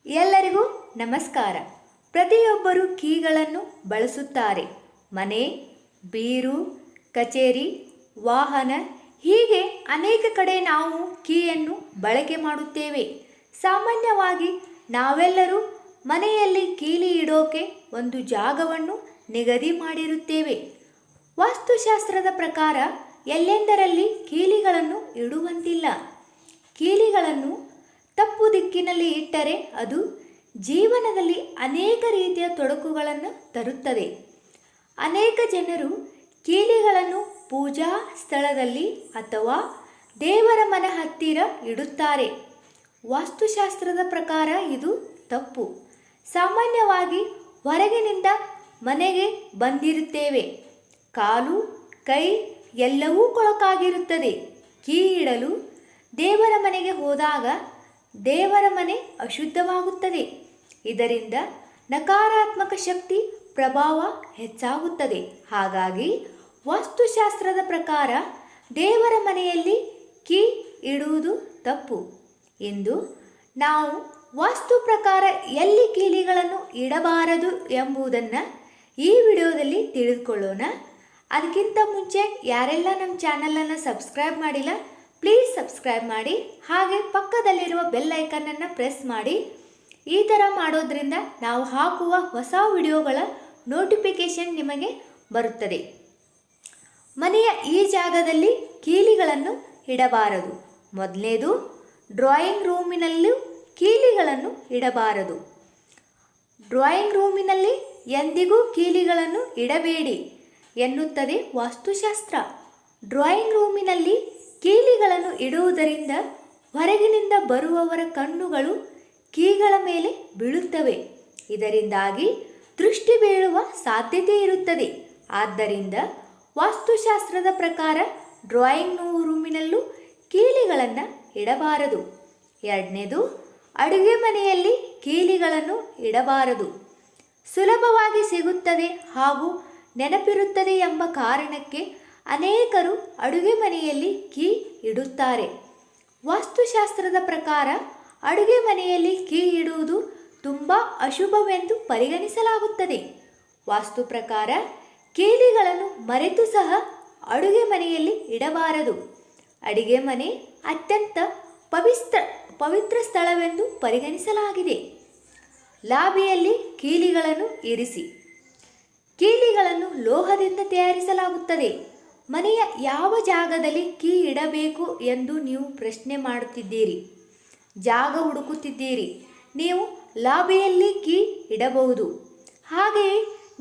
ಎಲ್ಲರಿಗೂ ನಮಸ್ಕಾರ. ಪ್ರತಿಯೊಬ್ಬರು ಕೀಗಳನ್ನು ಬಳಸುತ್ತಾರೆ. ಮನೆ, ಬೀರು, ಕಚೇರಿ, ವಾಹನ ಹೀಗೆ ಅನೇಕ ಕಡೆ ನಾವು ಕೀಯನ್ನು ಬಳಕೆ ಮಾಡುತ್ತೇವೆ. ಸಾಮಾನ್ಯವಾಗಿ ನಾವೆಲ್ಲರೂ ಮನೆಯಲ್ಲಿ ಕೀಲಿ ಇಡೋಕೆ ಒಂದು ಜಾಗವನ್ನು ನಿಗದಿ ಮಾಡಿರುತ್ತೇವೆ. ವಾಸ್ತುಶಾಸ್ತ್ರದ ಪ್ರಕಾರ ಎಲ್ಲೆಂದರಲ್ಲಿ ಕೀಲಿಗಳನ್ನು ಇಡುವಂತಿಲ್ಲ. ಕೀಲಿಗಳನ್ನು ತಪ್ಪು ದಿಕ್ಕಿನಲ್ಲಿ ಇಟ್ಟರೆ ಅದು ಜೀವನದಲ್ಲಿ ಅನೇಕ ರೀತಿಯ ತೊಡಕುಗಳನ್ನು ತರುತ್ತದೆ. ಅನೇಕ ಜನರು ಕೀಲಿಗಳನ್ನು ಪೂಜಾ ಸ್ಥಳದಲ್ಲಿ ಅಥವಾ ದೇವರ ಮನೆ ಹತ್ತಿರ ಇಡುತ್ತಾರೆ. ವಾಸ್ತುಶಾಸ್ತ್ರದ ಪ್ರಕಾರ ಇದು ತಪ್ಪು. ಸಾಮಾನ್ಯವಾಗಿ ಹೊರಗಿನಿಂದ ಮನೆಗೆ ಬಂದಿರುತ್ತೇವೆ. ಕಾಲು, ಕೈ ಎಲ್ಲವೂ ಕೊಳಕಾಗಿರುತ್ತದೆ. ಕೀ ಇಡಲು ದೇವರ ಮನೆಗೆ ಹೋದಾಗ ದೇವರ ಮನೆ ಅಶುದ್ಧವಾಗುತ್ತದೆ. ಇದರಿಂದ ನಕಾರಾತ್ಮಕ ಶಕ್ತಿ ಪ್ರಭಾವ ಹೆಚ್ಚಾಗುತ್ತದೆ. ಹಾಗಾಗಿ ವಾಸ್ತುಶಾಸ್ತ್ರದ ಪ್ರಕಾರ ದೇವರ ಮನೆಯಲ್ಲಿ ಕೀ ಇಡುವುದು ತಪ್ಪು. ಇಂದು ನಾವು ವಾಸ್ತು ಪ್ರಕಾರ ಎಲ್ಲಿ ಕೀಲಿಗಳನ್ನು ಇಡಬಾರದು ಎಂಬುದನ್ನು ಈ ವಿಡಿಯೋದಲ್ಲಿ ತಿಳಿದುಕೊಳ್ಳೋಣ. ಅದಕ್ಕಿಂತ ಮುಂಚೆ ಯಾರೆಲ್ಲ ನಮ್ಮ ಚಾನಲನ್ನು ಸಬ್ಸ್ಕ್ರೈಬ್ ಮಾಡಿಲ್ಲ, ಪ್ಲೀಸ್ ಸಬ್ಸ್ಕ್ರೈಬ್ ಮಾಡಿ. ಹಾಗೆ ಪಕ್ಕದಲ್ಲಿರುವ ಬೆಲ್ ಐಕನನ್ನು ಪ್ರೆಸ್ ಮಾಡಿ. ಈ ಥರ ಮಾಡೋದ್ರಿಂದ ನಾವು ಹಾಕುವ ಹೊಸ ವಿಡಿಯೋಗಳ ನೋಟಿಫಿಕೇಷನ್ ನಿಮಗೆ ಬರುತ್ತದೆ. ಮನೆಯ ಈ ಜಾಗದಲ್ಲಿ ಕೀಲಿಗಳನ್ನು ಇಡಬಾರದು. ಮೊದಲನೇದು, ಡ್ರಾಯಿಂಗ್ ರೂಮಿನಲ್ಲೂ ಕೀಲಿಗಳನ್ನು ಇಡಬಾರದು. ಡ್ರಾಯಿಂಗ್ ರೂಮಿನಲ್ಲಿ ಎಂದಿಗೂ ಕೀಲಿಗಳನ್ನು ಇಡಬೇಡಿ ಎನ್ನುತ್ತದೆ ವಾಸ್ತುಶಾಸ್ತ್ರ. ಡ್ರಾಯಿಂಗ್ ರೂಮಿನಲ್ಲಿ ಕೀಲಿಗಳನ್ನು ಇಡುವುದರಿಂದ ಹೊರಗಿನಿಂದ ಬರುವವರ ಕಣ್ಣುಗಳು ಕೀಗಳ ಮೇಲೆ ಬೀಳುತ್ತವೆ. ಇದರಿಂದಾಗಿ ದೃಷ್ಟಿ ಬೀಳುವ ಸಾಧ್ಯತೆ ಇರುತ್ತದೆ. ಆದ್ದರಿಂದ ವಾಸ್ತುಶಾಸ್ತ್ರದ ಪ್ರಕಾರ ಡ್ರಾಯಿಂಗ್ ರೂಮಿನಲ್ಲೂ ಕೀಲಿಗಳನ್ನು ಇಡಬಾರದು. ಎರಡನೇದು, ಅಡುಗೆ ಮನೆಯಲ್ಲಿ ಕೀಲಿಗಳನ್ನು ಇಡಬಾರದು. ಸುಲಭವಾಗಿ ಸಿಗುತ್ತದೆ ಹಾಗೂ ನೆನಪಿರುತ್ತದೆ ಎಂಬ ಕಾರಣಕ್ಕೆ ಅನೇಕರು ಅಡುಗೆ ಮನೆಯಲ್ಲಿ ಕೀ ಇಡುತ್ತಾರೆ. ವಾಸ್ತುಶಾಸ್ತ್ರದ ಪ್ರಕಾರ ಅಡುಗೆ ಮನೆಯಲ್ಲಿ ಕೀ ಇಡುವುದು ತುಂಬ ಅಶುಭವೆಂದು ಪರಿಗಣಿಸಲಾಗುತ್ತದೆ. ವಾಸ್ತು ಪ್ರಕಾರ ಕೀಲಿಗಳನ್ನು ಮರೆತು ಸಹ ಅಡುಗೆ ಮನೆಯಲ್ಲಿ ಇಡಬಾರದು. ಅಡುಗೆ ಮನೆ ಅತ್ಯಂತ ಪವಿತ್ರ ಸ್ಥಳವೆಂದು ಪರಿಗಣಿಸಲಾಗಿದೆ. ಲಾಬಿಯಲ್ಲಿ ಕೀಲಿಗಳನ್ನು ಇರಿಸಿ. ಕೀಲಿಗಳನ್ನು ಲೋಹದಿಂದ ತಯಾರಿಸಲಾಗುತ್ತದೆ. ಮನೆಯ ಯಾವ ಜಾಗದಲ್ಲಿ ಕೀ ಇಡಬೇಕು ಎಂದು ನೀವು ಪ್ರಶ್ನೆ ಮಾಡುತ್ತಿದ್ದೀರಿ, ಜಾಗ ಹುಡುಕುತ್ತಿದ್ದೀರಿ. ನೀವು ಲಾಬಿಯಲ್ಲಿ ಕೀ ಇಡಬಹುದು. ಹಾಗೆಯೇ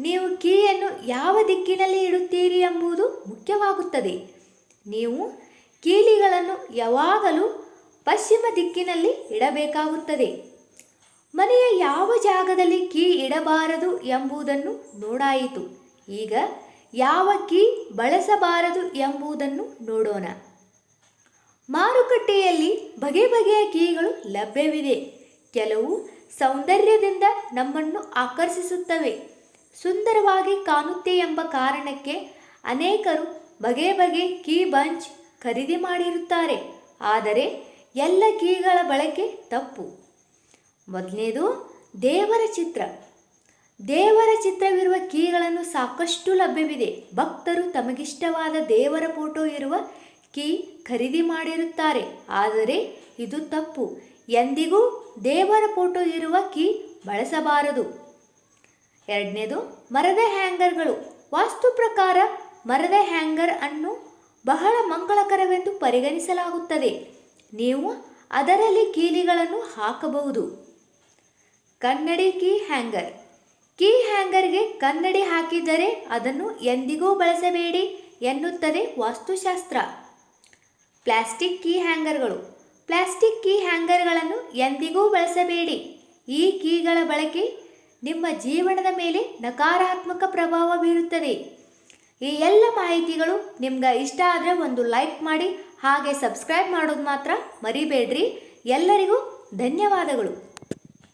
ನೀವು ಕೀಯನ್ನು ಯಾವ ದಿಕ್ಕಿನಲ್ಲಿ ಇಡುತ್ತೀರಿ ಎಂಬುದು ಮುಖ್ಯವಾಗುತ್ತದೆ. ನೀವು ಕೀಲಿಗಳನ್ನು ಯಾವಾಗಲೂ ಪಶ್ಚಿಮ ದಿಕ್ಕಿನಲ್ಲಿ ಇಡಬೇಕಾಗುತ್ತದೆ. ಮನೆಯ ಯಾವ ಜಾಗದಲ್ಲಿ ಕೀ ಇಡಬಾರದು ಎಂಬುದನ್ನು ನೋಡಾಯಿತು. ಈಗ ಯಾವ ಕೀ ಬಳಸಬಾರದು ಎಂಬುದನ್ನು ನೋಡೋಣ. ಮಾರುಕಟ್ಟೆಯಲ್ಲಿ ಬಗೆ ಬಗೆಯ ಕೀಗಳು ಲಭ್ಯವಿದೆ. ಕೆಲವು ಸೌಂದರ್ಯದಿಂದ ನಮ್ಮನ್ನು ಆಕರ್ಷಿಸುತ್ತವೆ, ಸುಂದರವಾಗಿ ಕಾಣುತ್ತೆ ಎಂಬ ಕಾರಣಕ್ಕೆ ಅನೇಕರು ಬಗೆ ಬಗೆ ಕೀ ಬಂಚ್ ಖರೀದಿ ಮಾಡಿರುತ್ತಾರೆ. ಆದರೆ ಎಲ್ಲ ಕೀಗಳ ಬಳಕೆ ತಪ್ಪು. ಮೊದಲನೇದು, ದೇವರ ಚಿತ್ರ. ದೇವರ ಚಿತ್ರವಿರುವ ಕೀಗಳನ್ನು ಸಾಕಷ್ಟು ಲಭ್ಯವಿದೆ. ಭಕ್ತರು ತಮಗಿಷ್ಟವಾದ ದೇವರ ಫೋಟೋ ಇರುವ ಕೀ ಖರೀದಿ ಮಾಡಿರುತ್ತಾರೆ. ಆದರೆ ಇದು ತಪ್ಪು. ಎಂದಿಗೂ ದೇವರ ಫೋಟೋ ಇರುವ ಕೀ ಬಳಸಬಾರದು. ಎರಡನೇದು, ಮರದ ಹ್ಯಾಂಗರ್ಗಳು. ವಾಸ್ತು ಪ್ರಕಾರ ಮರದ ಹ್ಯಾಂಗರ್ ಅನ್ನು ಬಹಳ ಮಂಗಳಕರವೆಂದು ಪರಿಗಣಿಸಲಾಗುತ್ತದೆ. ನೀವು ಅದರಲ್ಲಿ ಕೀಲಿಗಳನ್ನು ಹಾಕಬಹುದು. ಕನ್ನಡಿ ಕೀ ಹ್ಯಾಂಗರ್. ಕೀ ಹ್ಯಾಂಗರ್ಗೆ ಕನ್ನಡಿ ಹಾಕಿದರೆ ಅದನ್ನು ಎಂದಿಗೂ ಬಳಸಬೇಡಿ ಎನ್ನುತ್ತದೆ ವಾಸ್ತುಶಾಸ್ತ್ರ. ಪ್ಲಾಸ್ಟಿಕ್ ಕೀ ಹ್ಯಾಂಗರ್ಗಳು. ಪ್ಲಾಸ್ಟಿಕ್ ಕೀ ಹ್ಯಾಂಗರ್ಗಳನ್ನು ಎಂದಿಗೂ ಬಳಸಬೇಡಿ. ಈ ಕೀಗಳ ಬಳಕೆ ನಿಮ್ಮ ಜೀವನದ ಮೇಲೆ ನಕಾರಾತ್ಮಕ ಪ್ರಭಾವ ಬೀರುತ್ತದೆ. ಈ ಎಲ್ಲ ಮಾಹಿತಿಗಳು ನಿಮ್ಗೆ ಇಷ್ಟ ಆದರೆ ಒಂದು ಲೈಕ್ ಮಾಡಿ, ಹಾಗೆ ಸಬ್ಸ್ಕ್ರೈಬ್ ಮಾಡೋದು ಮಾತ್ರ ಮರಿಬೇಡ್ರಿ. ಎಲ್ಲರಿಗೂ ಧನ್ಯವಾದಗಳು.